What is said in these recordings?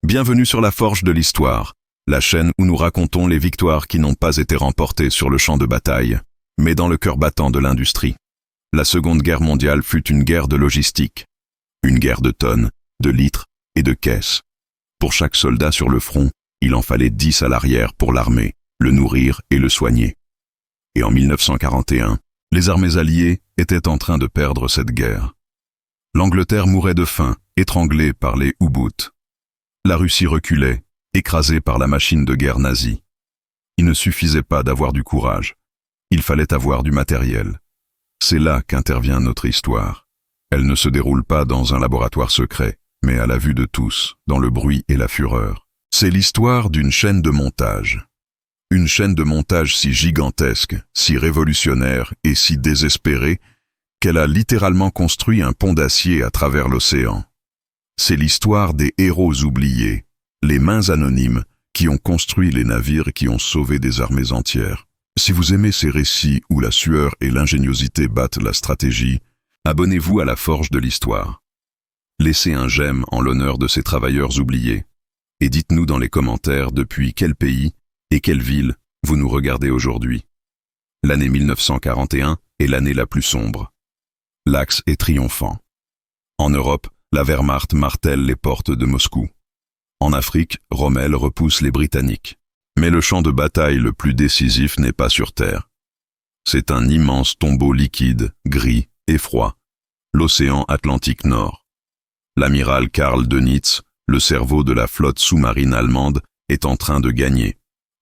Bienvenue sur la Forge de l'Histoire, la chaîne où nous racontons les victoires qui n'ont pas été remportées sur le champ de bataille, mais dans le cœur battant de l'industrie. La Seconde Guerre mondiale fut une guerre de logistique, une guerre de tonnes, de litres et de caisses. Pour chaque soldat sur le front, il en fallait 10 à l'arrière pour l'armer, le nourrir et le soigner. Et en 1941, les armées alliées étaient en train de perdre cette guerre. L'Angleterre mourait de faim, étranglée par les U-boots. La Russie reculait, écrasée par la machine de guerre nazie. Il ne suffisait pas d'avoir du courage, il fallait avoir du matériel. C'est là qu'intervient notre histoire. Elle ne se déroule pas dans un laboratoire secret, mais à la vue de tous, dans le bruit et la fureur. C'est l'histoire d'une chaîne de montage. Une chaîne de montage si gigantesque, si révolutionnaire et si désespérée, qu'elle a littéralement construit un pont d'acier à travers l'océan. C'est l'histoire des héros oubliés, les mains anonymes, qui ont construit les navires et qui ont sauvé des armées entières. Si vous aimez ces récits où la sueur et l'ingéniosité battent la stratégie, abonnez-vous à la Forge de l'Histoire. Laissez un j'aime en l'honneur de ces travailleurs oubliés. Et dites-nous dans les commentaires depuis quel pays et quelle ville vous nous regardez aujourd'hui. L'année 1941 est l'année la plus sombre. L'Axe est triomphant. En Europe, la Wehrmacht martèle les portes de Moscou. En Afrique, Rommel repousse les Britanniques. Mais le champ de bataille le plus décisif n'est pas sur Terre. C'est un immense tombeau liquide, gris et froid, l'océan Atlantique Nord. L'amiral Karl Dönitz, le cerveau de la flotte sous-marine allemande, est en train de gagner.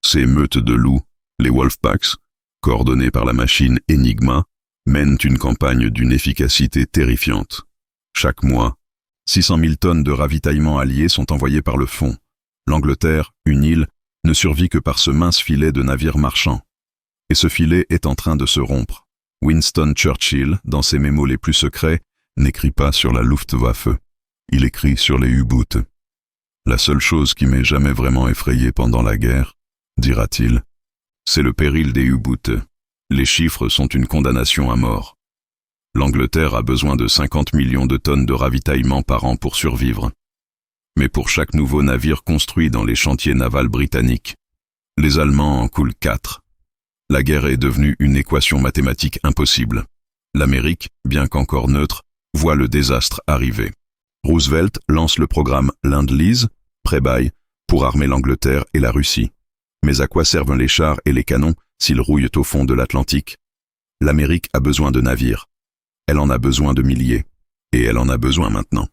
Ces meutes de loups, les Wolfpacks, coordonnées par la machine Enigma, mènent une campagne d'une efficacité terrifiante. Chaque mois, 600 000 tonnes de ravitaillement alliés sont envoyées par le fond. L'Angleterre, une île, ne survit que par ce mince filet de navires marchands. Et ce filet est en train de se rompre. Winston Churchill, dans ses mémos les plus secrets, n'écrit pas sur la Luftwaffe. Il écrit sur les U-boots. La seule chose qui m'ait jamais vraiment effrayé pendant la guerre, dira-t-il, c'est le péril des U-boots. Les chiffres sont une condamnation à mort. L'Angleterre a besoin de 50 millions de tonnes de ravitaillement par an pour survivre. Mais pour chaque nouveau navire construit dans les chantiers navals britanniques, les Allemands en coulent 4. La guerre est devenue une équation mathématique impossible. L'Amérique, bien qu'encore neutre, voit le désastre arriver. Roosevelt lance le programme Lend-Lease, prêt-bail, pour armer l'Angleterre et la Russie. Mais à quoi servent les chars et les canons s'ils rouillent au fond de l'Atlantique? L'Amérique a besoin de navires. Elle en a besoin de milliers. Et elle en a besoin maintenant.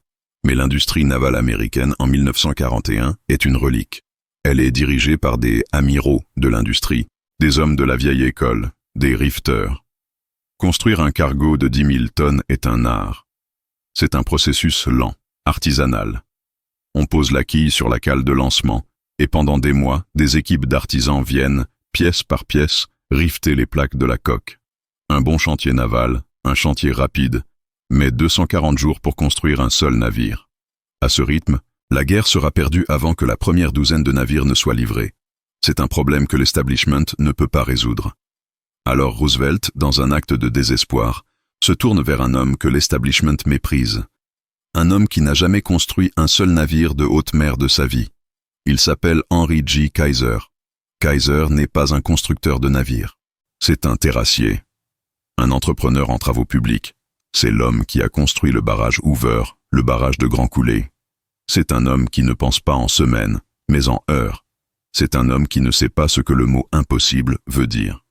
Mais l'industrie navale américaine en 1941 est une relique. Elle est dirigée par des amiraux de l'industrie, des hommes de la vieille école, des rifters. Construire un cargo de 10 000 tonnes est un art. C'est un processus lent, artisanal. On pose la quille sur la cale de lancement, et pendant des mois, des équipes d'artisans viennent, pièce par pièce, rifter les plaques de la coque. Un bon chantier naval, un chantier rapide, met 240 jours pour construire un seul navire. À ce rythme, la guerre sera perdue avant que la première douzaine de navires ne soit livrée. C'est un problème que l'establishment ne peut pas résoudre. Alors Roosevelt, dans un acte de désespoir, se tourne vers un homme que l'establishment méprise. Un homme qui n'a jamais construit un seul navire de haute mer de sa vie. Il s'appelle Henry J. Kaiser. Kaiser n'est pas un constructeur de navires. C'est un terrassier. Un entrepreneur en travaux publics. C'est l'homme qui a construit le barrage Hoover, le barrage de Grand Coulee. C'est un homme qui ne pense pas en semaines, mais en heures. C'est un homme qui ne sait pas ce que le mot impossible veut dire.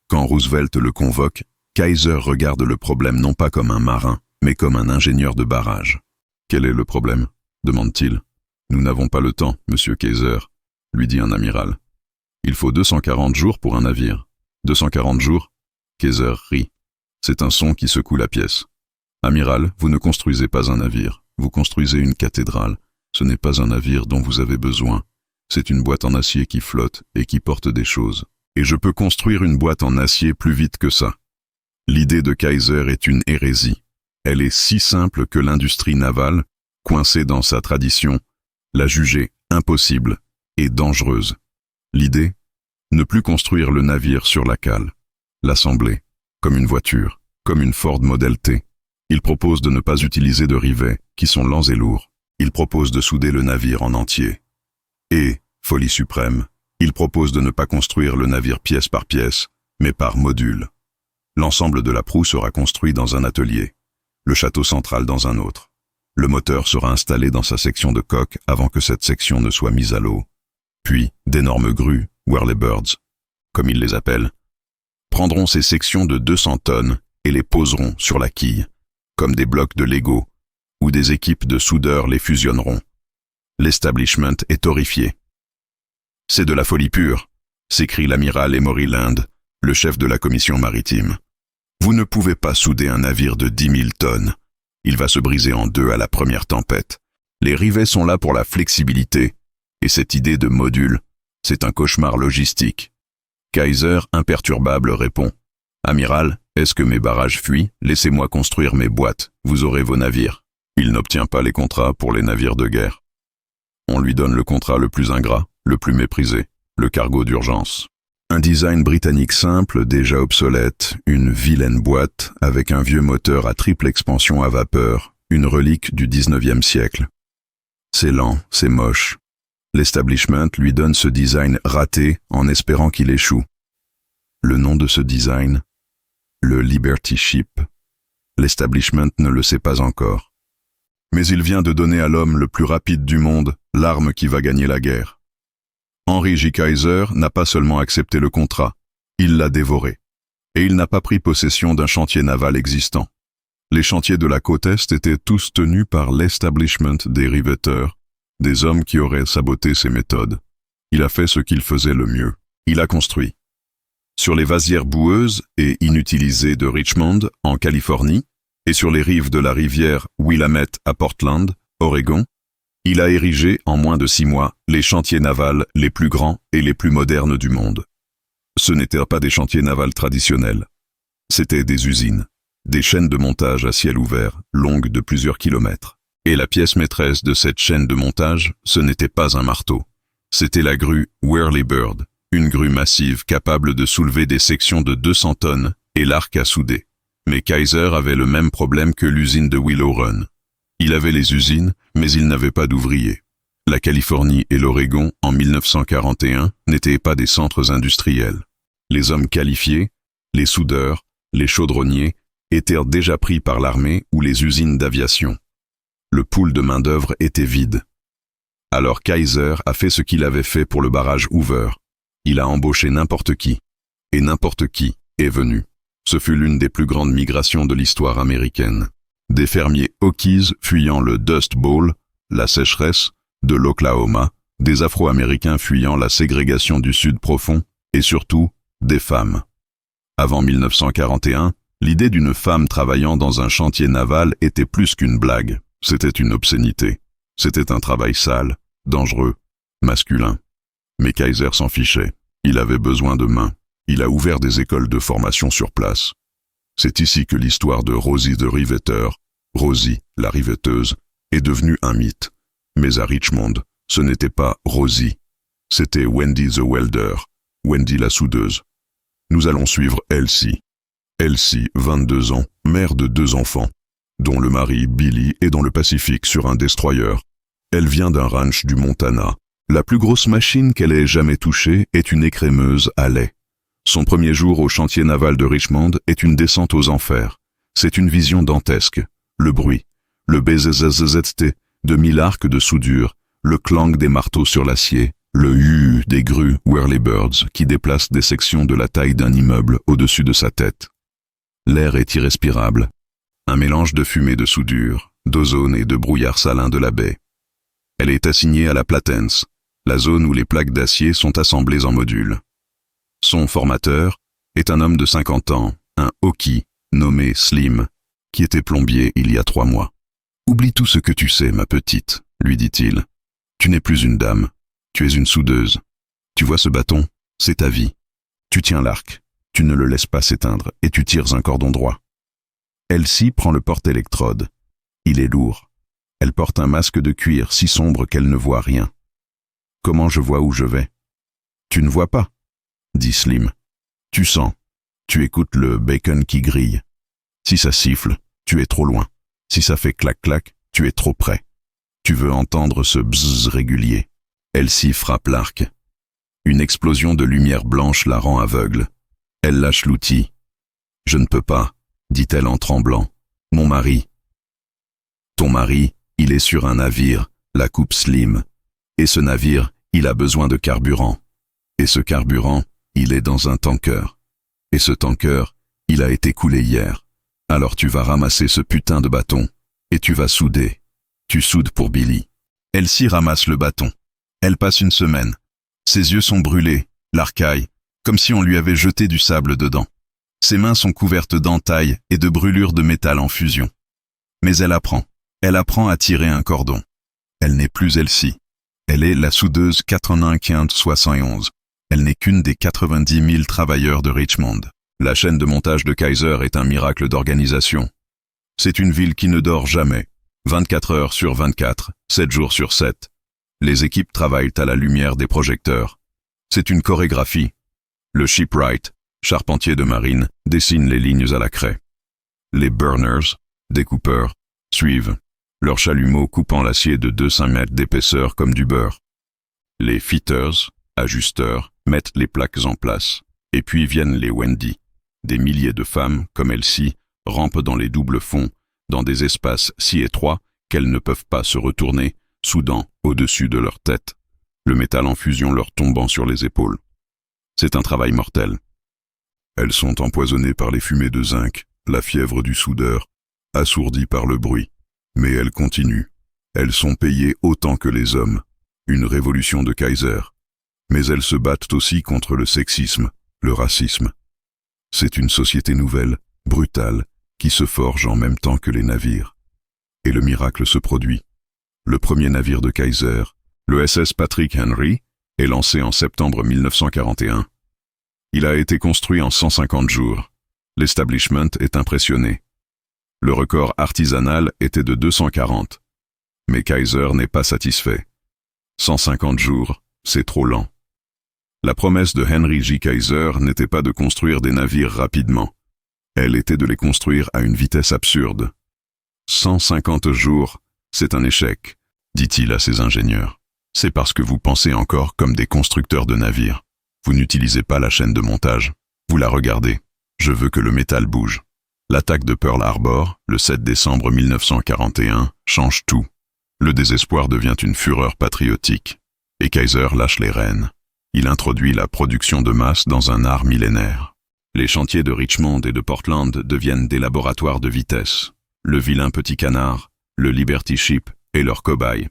Quand Roosevelt le convoque, Kaiser regarde le problème non pas comme un marin, mais comme un ingénieur de barrage. « Quel est le problème ?» demande-t-il. « Nous n'avons pas le temps, monsieur Kaiser, » lui dit un amiral. « Il faut 240 jours pour un navire. » 240 jours ? Kaiser rit. C'est un son qui secoue la pièce. « Amiral, vous ne construisez pas un navire, vous construisez une cathédrale. Ce n'est pas un navire dont vous avez besoin. C'est une boîte en acier qui flotte et qui porte des choses. Et je peux construire une boîte en acier plus vite que ça. » L'idée de Kaiser est une hérésie. Elle est si simple que l'industrie navale, coincée dans sa tradition, l'a jugée impossible et dangereuse. L'idée ? Ne plus construire le navire sur la cale. L'assembler, comme une voiture, comme une Ford Model T. Il propose de ne pas utiliser de rivets, qui sont lents et lourds. Il propose de souder le navire en entier. Et, folie suprême, il propose de ne pas construire le navire pièce par pièce, mais par module. L'ensemble de la proue sera construit dans un atelier, le château central dans un autre. Le moteur sera installé dans sa section de coque avant que cette section ne soit mise à l'eau. Puis, d'énormes grues, whirlybirds, comme ils les appellent, prendront ces sections de 200 tonnes et les poseront sur la quille, comme des blocs de Lego, où des équipes de soudeurs les fusionneront. L'establishment est horrifié. « C'est de la folie pure », s'écrie l'amiral Emory Land, le chef de la commission maritime. « Vous ne pouvez pas souder un navire de 10 000 tonnes. Il va se briser en deux à la première tempête. Les rivets sont là pour la flexibilité, et cette idée de module, c'est un cauchemar logistique. » Kaiser, imperturbable, répond « Amiral, est-ce que mes barrages fuient? Laissez-moi construire mes boîtes, vous aurez vos navires. » Il n'obtient pas les contrats pour les navires de guerre. On lui donne le contrat le plus ingrat, le plus méprisé, le cargo d'urgence. Un design britannique simple, déjà obsolète, une vilaine boîte avec un vieux moteur à triple expansion à vapeur, une relique du 19e siècle. C'est lent, c'est moche. L'establishment lui donne ce design raté en espérant qu'il échoue. Le nom de ce design? Le Liberty Ship. L'establishment ne le sait pas encore. Mais il vient de donner à l'homme le plus rapide du monde l'arme qui va gagner la guerre. Henry J. Kaiser n'a pas seulement accepté le contrat, il l'a dévoré. Et il n'a pas pris possession d'un chantier naval existant. Les chantiers de la côte Est étaient tous tenus par l'establishment des riveteurs, des hommes qui auraient saboté ses méthodes. Il a fait ce qu'il faisait le mieux. Il a construit. Sur les vasières boueuses et inutilisées de Richmond, en Californie, et sur les rives de la rivière Willamette à Portland, Oregon, il a érigé, en moins de 6 mois, les chantiers navals les plus grands et les plus modernes du monde. Ce n'étaient pas des chantiers navals traditionnels. C'étaient des usines, des chaînes de montage à ciel ouvert, longues de plusieurs kilomètres. Et la pièce maîtresse de cette chaîne de montage, ce n'était pas un marteau. C'était la grue Whirlybird, une grue massive capable de soulever des sections de 200 tonnes et l'arc à souder. Mais Kaiser avait le même problème que l'usine de Willow Run. Il avait les usines, mais il n'avait pas d'ouvriers. La Californie et l'Oregon, en 1941, n'étaient pas des centres industriels. Les hommes qualifiés, les soudeurs, les chaudronniers, étaient déjà pris par l'armée ou les usines d'aviation. Le pool de main-d'œuvre était vide. Alors Kaiser a fait ce qu'il avait fait pour le barrage Hoover. Il a embauché n'importe qui. Et n'importe qui est venu. Ce fut l'une des plus grandes migrations de l'histoire américaine. Des fermiers Hokies fuyant le Dust Bowl, la sécheresse, de l'Oklahoma, des Afro-Américains fuyant la ségrégation du Sud profond, et surtout, des femmes. Avant 1941, l'idée d'une femme travaillant dans un chantier naval était plus qu'une blague. C'était une obscénité. C'était un travail sale, dangereux, masculin. Mais Kaiser s'en fichait. Il avait besoin de mains. Il a ouvert des écoles de formation sur place. C'est ici que l'histoire de Rosie the Riveter, Rosie, la riveteuse, est devenue un mythe. Mais à Richmond, ce n'était pas Rosie. C'était Wendy the Welder, Wendy la soudeuse. Nous allons suivre Elsie. Elsie, 22 ans, mère de 2 enfants, dont le mari, Billy, est dans le Pacifique sur un destroyer. Elle vient d'un ranch du Montana. La plus grosse machine qu'elle ait jamais touchée est une écrémeuse à lait. Son premier jour au chantier naval de Richmond est une descente aux enfers. C'est une vision dantesque. Le bruit, le bzzzt de 1000 arcs de soudure, le clang des marteaux sur l'acier, le hu des grues Whirlybirds qui déplacent des sections de la taille d'un immeuble au-dessus de sa tête. L'air est irrespirable. Un mélange de fumée de soudure, d'ozone et de brouillard salin de la baie. Elle est assignée à la Platense, la zone où les plaques d'acier sont assemblées en modules. Son formateur est un homme de 50 ans, un Hokie, nommé Slim, qui était plombier il y a 3 mois. « Oublie tout ce que tu sais, ma petite, » lui dit-il. « Tu n'es plus une dame, tu es une soudeuse. Tu vois ce bâton, c'est ta vie. Tu tiens l'arc, tu ne le laisses pas s'éteindre et tu tires un cordon droit. » Elsie prend le porte-électrode. Il est lourd. Elle porte un masque de cuir si sombre qu'elle ne voit rien. « Comment je vois où je vais ?»« Tu ne vois pas, » dit Slim. « Tu sens, tu écoutes le bacon qui grille. Si ça siffle, tu es trop loin. Si ça fait clac-clac, tu es trop près. Tu veux entendre ce bzzz régulier. » Elsie frappe l'arc. Une explosion de lumière blanche la rend aveugle. Elle lâche l'outil. « Je ne peux pas », dit-elle en tremblant. « Mon mari. » « Ton mari, il est sur un navire, la coupe Slim. Et ce navire, il a besoin de carburant. Et ce carburant, il est dans un tanker. Et ce tanker, il a été coulé hier. Alors tu vas ramasser ce putain de bâton. Et tu vas souder. Tu soudes pour Billy. » Elsie ramasse le bâton. Elle passe une semaine. Ses yeux sont brûlés, l'arcaille, comme si on lui avait jeté du sable dedans. Ses mains sont couvertes d'entailles et de brûlures de métal en fusion. Mais elle apprend. Elle apprend à tirer un cordon. Elle n'est plus Elsie. Elle est la soudeuse 9571. Elle n'est qu'une des 90 000 travailleurs de Richmond. La chaîne de montage de Kaiser est un miracle d'organisation. C'est une ville qui ne dort jamais. 24 heures sur 24, 7 jours sur 7. Les équipes travaillent à la lumière des projecteurs. C'est une chorégraphie. Le shipwright, charpentier de marine, dessine les lignes à la craie. Les burners, découpeurs, suivent, leurs chalumeaux coupant l'acier de 200 mètres d'épaisseur comme du beurre. Les fitters, ajusteurs, mettent les plaques en place. Et puis viennent les Wendy. Des milliers de femmes, comme Elsie, rampent dans les doubles fonds, dans des espaces si étroits qu'elles ne peuvent pas se retourner, soudant au-dessus de leur tête, le métal en fusion leur tombant sur les épaules. C'est un travail mortel. Elles sont empoisonnées par les fumées de zinc, la fièvre du soudeur, assourdies par le bruit. Mais elles continuent. Elles sont payées autant que les hommes. Une révolution de Kaiser. Mais elles se battent aussi contre le sexisme, le racisme. C'est une société nouvelle, brutale, qui se forge en même temps que les navires. Et le miracle se produit. Le premier navire de Kaiser, le SS Patrick Henry, est lancé en septembre 1941. Il a été construit en 150 jours. L'establishment est impressionné. Le record artisanal était de 240. Mais Kaiser n'est pas satisfait. 150 jours, c'est trop lent. La promesse de Henry J. Kaiser n'était pas de construire des navires rapidement. Elle était de les construire à une vitesse absurde. 150 jours, c'est un échec, dit-il à ses ingénieurs. C'est parce que vous pensez encore comme des constructeurs de navires. Vous n'utilisez pas la chaîne de montage. Vous la regardez. Je veux que le métal bouge. L'attaque de Pearl Harbor, le 7 décembre 1941, change tout. Le désespoir devient une fureur patriotique. Et Kaiser lâche les rênes. Il introduit la production de masse dans un art millénaire. Les chantiers de Richmond et de Portland deviennent des laboratoires de vitesse. Le vilain petit canard, le Liberty Ship et leur cobaye.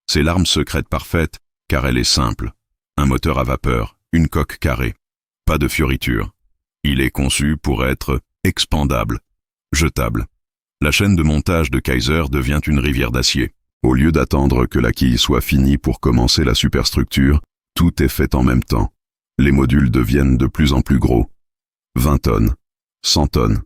C'est l'arme secrète parfaite, car elle est simple. Un moteur à vapeur, une coque carrée. Pas de fioritures. Il est conçu pour être expandable, jetable. La chaîne de montage de Kaiser devient une rivière d'acier. Au lieu d'attendre que la quille soit finie pour commencer la superstructure, tout est fait en même temps. Les modules deviennent de plus en plus gros. 20 tonnes, 100 tonnes.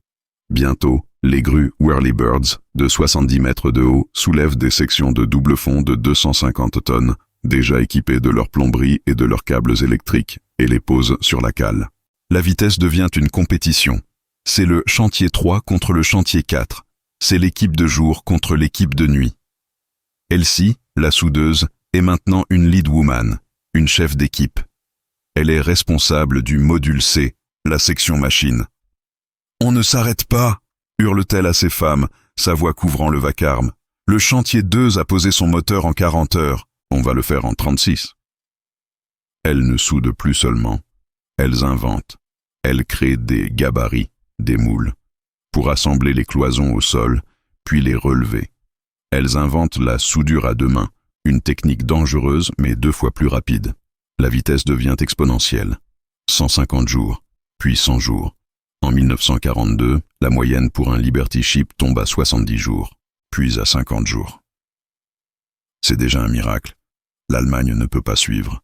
Bientôt, les grues Whirlybirds, de 70 mètres de haut, soulèvent des sections de double fond de 250 tonnes, déjà équipées de leurs plomberies et de leurs câbles électriques, et les posent sur la cale. La vitesse devient une compétition. C'est le chantier 3 contre le chantier 4. C'est l'équipe de jour contre l'équipe de nuit. Elsie, la soudeuse, est maintenant une lead woman, une chef d'équipe. Elle est responsable du module C, la section machine. « On ne s'arrête pas !» hurle-t-elle à ses femmes, sa voix couvrant le vacarme. « Le chantier 2 a posé son moteur en 40 heures. On va le faire en 36. » Elles ne soudent plus seulement. Elles inventent. Elles créent des gabarits, des moules, pour assembler les cloisons au sol, puis les relever. Elles inventent la soudure à deux mains, une technique dangereuse mais 2 fois plus rapide. La vitesse devient exponentielle. 150 jours, puis 100 jours. En 1942, la moyenne pour un Liberty Ship tombe à 70 jours, puis à 50 jours. C'est déjà un miracle. L'Allemagne ne peut pas suivre.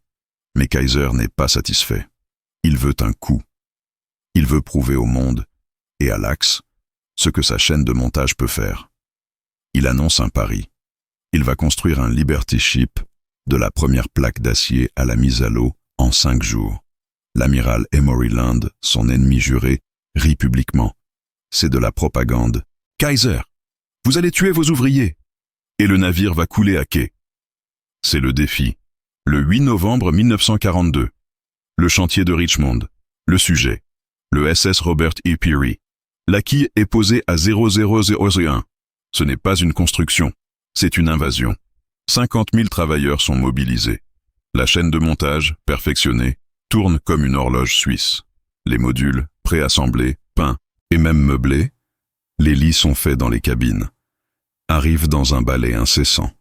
Mais Kaiser n'est pas satisfait. Il veut un coup. Il veut prouver au monde, et à l'Axe, ce que sa chaîne de montage peut faire. Il annonce un pari. Il va construire un Liberty Ship, de la première plaque d'acier à la mise à l'eau, en 5 jours. L'amiral Emory Land, son ennemi juré, rit publiquement. C'est de la propagande. « Kaiser, vous allez tuer vos ouvriers, et le navire va couler à quai. » C'est le défi. Le 8 novembre 1942. Le chantier de Richmond. Le sujet. Le SS Robert E. Peary. La quille est posée à 00001. Ce n'est pas une construction, c'est une invasion. 50 000 travailleurs sont mobilisés. La chaîne de montage, perfectionnée, tourne comme une horloge suisse. Les modules, préassemblés, peints et même meublés, les lits sont faits dans les cabines. Arrivent dans un balai incessant.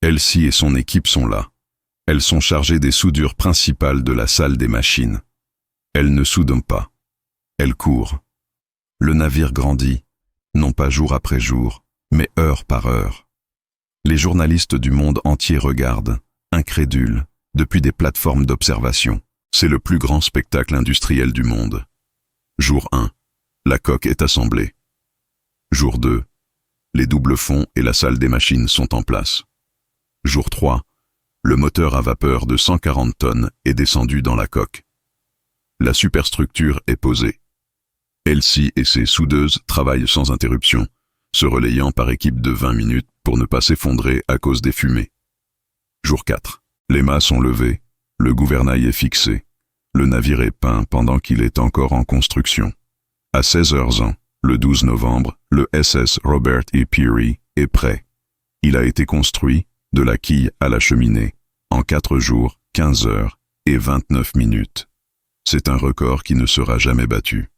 Elsie et son équipe sont là. Elles sont chargées des soudures principales de la salle des machines. Elles ne soudent pas. Elles courent. Le navire grandit, non pas jour après jour, mais heure par heure. Les journalistes du monde entier regardent, incrédules, depuis des plateformes d'observation. C'est le plus grand spectacle industriel du monde. Jour 1. La coque est assemblée. Jour 2. Les doubles fonds et la salle des machines sont en place. Jour 3. Le moteur à vapeur de 140 tonnes est descendu dans la coque. La superstructure est posée. Elsie et ses soudeuses travaillent sans interruption, se relayant par équipe de 20 minutes pour ne pas s'effondrer à cause des fumées. Jour 4. Les mâts sont levés, le gouvernail est fixé. Le navire est peint pendant qu'il est encore en construction. À 16h, le 12 novembre, le SS Robert E. Peary est prêt. Il a été construit, de la quille à la cheminée, en 4 jours, 15 heures et 29 minutes. C'est un record qui ne sera jamais battu.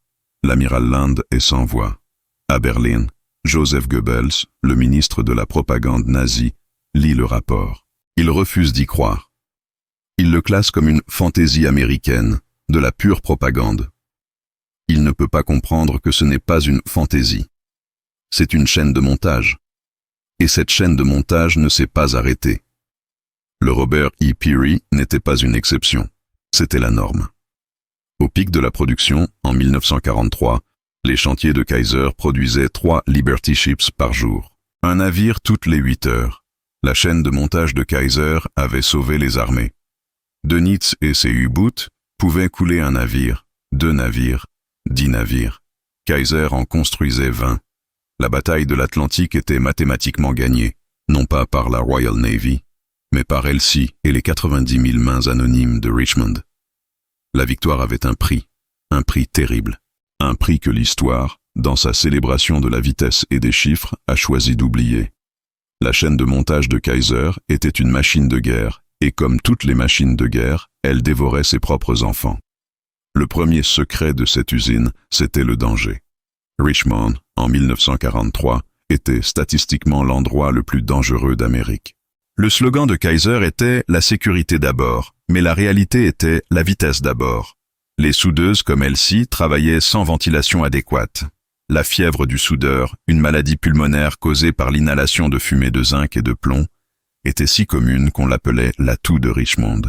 L'amiral Land est sans voix. À Berlin, Joseph Goebbels, le ministre de la propagande nazie, lit le rapport. Il refuse d'y croire. Il le classe comme une fantaisie américaine, de la pure propagande. Il ne peut pas comprendre que ce n'est pas une fantaisie. C'est une chaîne de montage. Et cette chaîne de montage ne s'est pas arrêtée. Le Robert E. Peary n'était pas une exception. C'était la norme. Au pic de la production, en 1943, les chantiers de Kaiser produisaient 3 Liberty Ships par jour. Un navire toutes les 8 heures. La chaîne de montage de Kaiser avait sauvé les armées. Dönitz et ses U-Boots pouvaient couler un navire, 2 navires, 10 navires. Kaiser en construisait 20. La bataille de l'Atlantique était mathématiquement gagnée, non pas par la Royal Navy, mais par Elsie et les 90 000 mains anonymes de Richmond. La victoire avait un prix terrible, un prix que l'histoire, dans sa célébration de la vitesse et des chiffres, a choisi d'oublier. La chaîne de montage de Kaiser était une machine de guerre, et comme toutes les machines de guerre, elle dévorait ses propres enfants. Le premier secret de cette usine, c'était le danger. Richmond, en 1943, était statistiquement l'endroit le plus dangereux d'Amérique. Le slogan de Kaiser était « La sécurité d'abord », mais la réalité était « La vitesse d'abord ». Les soudeuses comme Elsie travaillaient sans ventilation adéquate. La fièvre du soudeur, une maladie pulmonaire causée par l'inhalation de fumée de zinc et de plomb, était si commune qu'on l'appelait la toux de Richmond.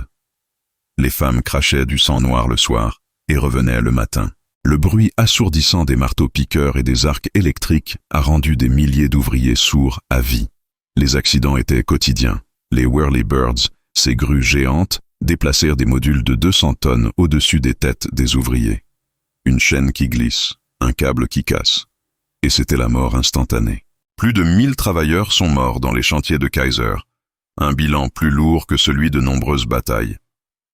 Les femmes crachaient du sang noir le soir et revenaient le matin. Le bruit assourdissant des marteaux-piqueurs et des arcs électriques a rendu des milliers d'ouvriers sourds à vie. Les accidents étaient quotidiens. Les Whirlybirds, ces grues géantes, déplacèrent des modules de 200 tonnes au-dessus des têtes des ouvriers. Une chaîne qui glisse, un câble qui casse. Et c'était la mort instantanée. Plus de 1000 travailleurs sont morts dans les chantiers de Kaiser. Un bilan plus lourd que celui de nombreuses batailles.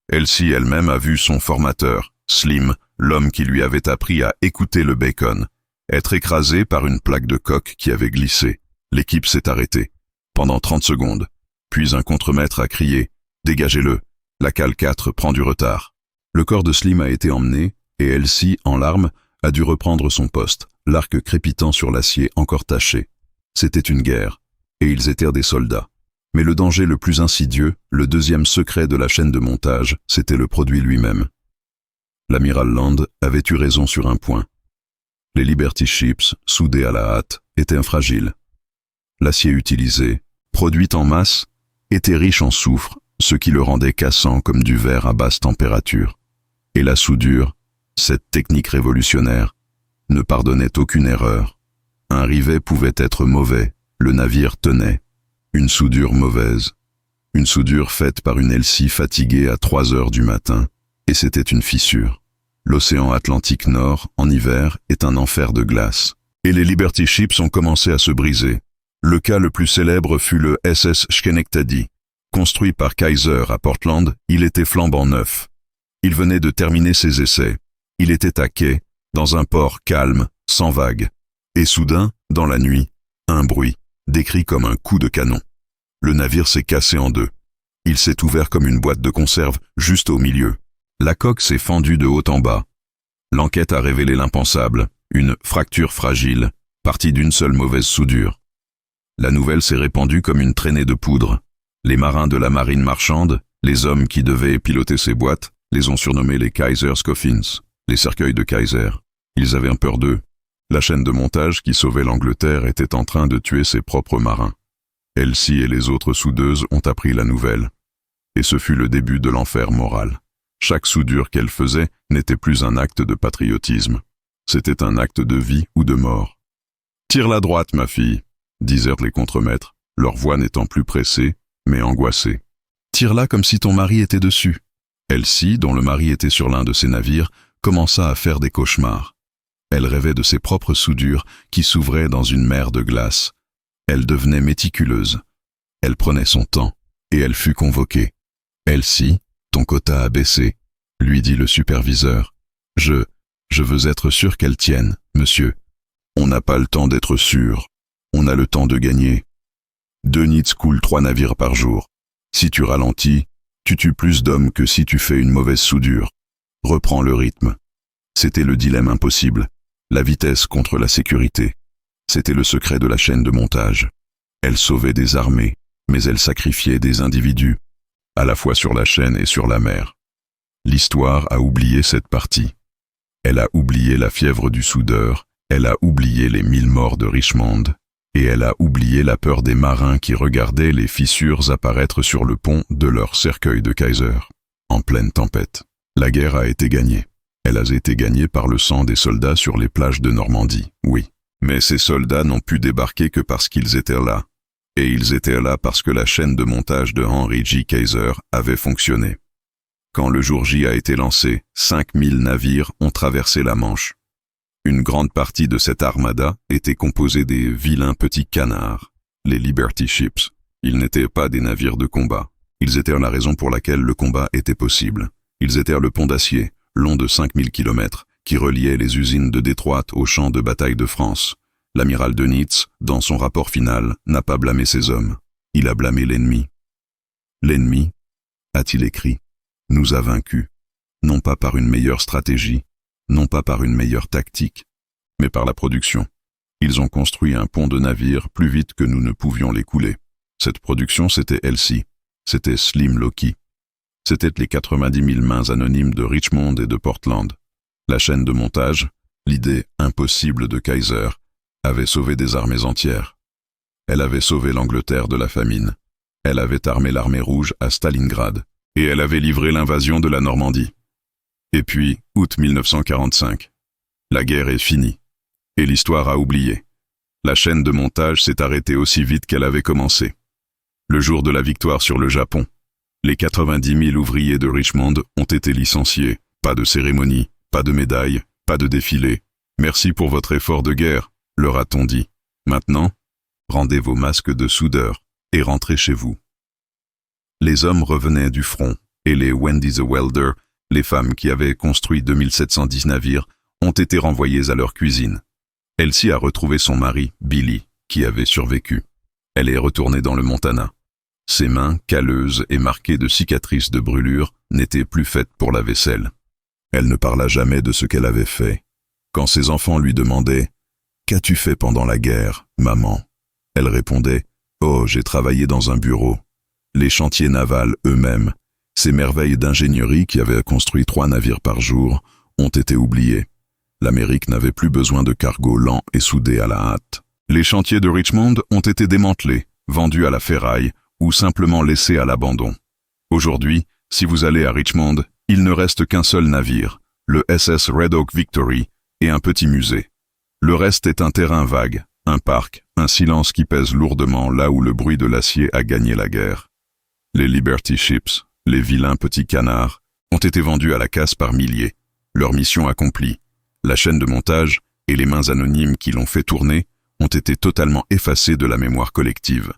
Elsie elle-même a vu son formateur, Slim, l'homme qui lui avait appris à écouter le bacon, être écrasé par une plaque de coque qui avait glissé. L'équipe s'est arrêtée. Pendant 30 secondes. Puis un contremaître a crié « Dégagez-le, la cale 4 prend du retard ». Le corps de Slim a été emmené et Elsie, en larmes, a dû reprendre son poste, l'arc crépitant sur l'acier encore taché. C'était une guerre, et ils étaient des soldats. Mais le danger le plus insidieux, le deuxième secret de la chaîne de montage, c'était le produit lui-même. L'amiral Land avait eu raison sur un point. Les Liberty Ships, soudés à la hâte, étaient fragiles. L'acier utilisé, produit en masse, était riche en soufre, ce qui le rendait cassant comme du verre à basse température. Et la soudure, cette technique révolutionnaire, ne pardonnait aucune erreur. Un rivet pouvait être mauvais, le navire tenait. Une soudure mauvaise. Une soudure faite par une Elsie fatiguée à 3 heures du matin, et c'était une fissure. L'océan Atlantique Nord, en hiver, est un enfer de glace. Et les Liberty Ships ont commencé à se briser. Le cas le plus célèbre fut le SS Schenectady. Construit par Kaiser à Portland, il était flambant neuf. Il venait de terminer ses essais. Il était à quai, dans un port calme, sans vagues. Et soudain, dans la nuit, un bruit, décrit comme un coup de canon. Le navire s'est cassé en deux. Il s'est ouvert comme une boîte de conserve, juste au milieu. La coque s'est fendue de haut en bas. L'enquête a révélé l'impensable, une fracture fragile, partie d'une seule mauvaise soudure. La nouvelle s'est répandue comme une traînée de poudre. Les marins de la marine marchande, les hommes qui devaient piloter ces boîtes, les ont surnommés les Kaiser's Coffins, les cercueils de Kaiser. Ils avaient un peur d'eux. La chaîne de montage qui sauvait l'Angleterre était en train de tuer ses propres marins. Elsie et les autres soudeuses ont appris la nouvelle. Et ce fut le début de l'enfer moral. Chaque soudure qu'elle faisait n'était plus un acte de patriotisme. C'était un acte de vie ou de mort. « Tire la droite, ma fille », disèrent les contremaîtres, leur voix n'étant plus pressée, mais angoissée. « Tire-la comme si ton mari était dessus. » Elsie, dont le mari était sur l'un de ses navires, commença à faire des cauchemars. Elle rêvait de ses propres soudures qui s'ouvraient dans une mer de glace. Elle devenait méticuleuse. Elle prenait son temps, et elle fut convoquée. « Elsie, ton quota a baissé, » lui dit le superviseur. « Je veux être sûr qu'elle tienne, monsieur. » « On n'a pas le temps d'être sûr. On a le temps de gagner. 2 Nits coulent 3 navires par jour. Si tu ralentis, tu tues plus d'hommes que si tu fais une mauvaise soudure. Reprends le rythme. » C'était le dilemme impossible. La vitesse contre la sécurité. C'était le secret de la chaîne de montage. Elle sauvait des armées, mais elle sacrifiait des individus, à la fois sur la chaîne et sur la mer. L'histoire a oublié cette partie. Elle a oublié la fièvre du soudeur, elle a oublié les 1000 morts de Richmond, et elle a oublié la peur des marins qui regardaient les fissures apparaître sur le pont de leur cercueil de Kaiser, en pleine tempête. La guerre a été gagnée. Elle a été gagnée par le sang des soldats sur les plages de Normandie, oui. Mais ces soldats n'ont pu débarquer que parce qu'ils étaient là. Et ils étaient là parce que la chaîne de montage de Henry J. Kaiser avait fonctionné. Quand le jour J a été lancé, 5000 navires ont traversé la Manche. Une grande partie de cette armada était composée des vilains petits canards, les Liberty Ships. Ils n'étaient pas des navires de combat. Ils étaient la raison pour laquelle le combat était possible. Ils étaient le pont d'acier, long de 5000 km, qui reliait les usines de Détroit au champ de bataille de France. L'amiral Dönitz, dans son rapport final, n'a pas blâmé ses hommes. Il a blâmé l'ennemi. L'ennemi, a-t-il écrit, nous a vaincus, non pas par une meilleure stratégie, non pas par une meilleure tactique, mais par la production. Ils ont construit un pont de navires plus vite que nous ne pouvions les couler. Cette production, c'était Elsie, c'était Slim Loki. C'était les 90 000 mains anonymes de Richmond et de Portland. La chaîne de montage, l'idée impossible de Kaiser, avait sauvé des armées entières. Elle avait sauvé l'Angleterre de la famine. Elle avait armé l'armée rouge à Stalingrad. Et elle avait livré l'invasion de la Normandie. Et puis, août 1945. La guerre est finie. Et l'histoire a oublié. La chaîne de montage s'est arrêtée aussi vite qu'elle avait commencé. Le jour de la victoire sur le Japon, les 90 000 ouvriers de Richmond ont été licenciés. Pas de cérémonie, pas de médaille, pas de défilé. Merci pour votre effort de guerre, leur a-t-on dit. Maintenant, rendez vos masques de soudeur et rentrez chez vous. Les hommes revenaient du front, et les Wendy the Welder, les femmes qui avaient construit 2710 navires, ont été renvoyées à leur cuisine. Elsie a retrouvé son mari, Billy, qui avait survécu. Elle est retournée dans le Montana. Ses mains, calleuses et marquées de cicatrices de brûlures, n'étaient plus faites pour la vaisselle. Elle ne parla jamais de ce qu'elle avait fait. Quand ses enfants lui demandaient « Qu'as-tu fait pendant la guerre, maman ?» Elle répondait « Oh, j'ai travaillé dans un bureau. » Les chantiers navals eux-mêmes, ces merveilles d'ingénierie qui avaient construit 3 navires par jour, ont été oubliés. L'Amérique n'avait plus besoin de cargos lents et soudés à la hâte. Les chantiers de Richmond ont été démantelés, vendus à la ferraille ou simplement laissés à l'abandon. Aujourd'hui, si vous allez à Richmond, il ne reste qu'un seul navire, le SS Red Oak Victory, et un petit musée. Le reste est un terrain vague, un parc, un silence qui pèse lourdement là où le bruit de l'acier a gagné la guerre. Les Liberty Ships, les vilains petits canards, ont été vendus à la casse par milliers. Leur mission accomplie. La chaîne de montage et les mains anonymes qui l'ont fait tourner ont été totalement effacées de la mémoire collective.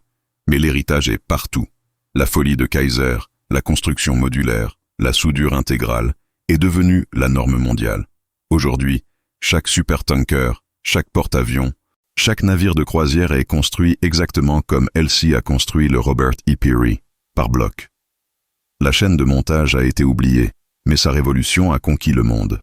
Mais l'héritage est partout. La folie de Kaiser, la construction modulaire, la soudure intégrale, est devenue la norme mondiale. Aujourd'hui, chaque supertanker, chaque porte-avions, chaque navire de croisière est construit exactement comme Elsie a construit le Robert E. Peary, par bloc. La chaîne de montage a été oubliée, mais sa révolution a conquis le monde.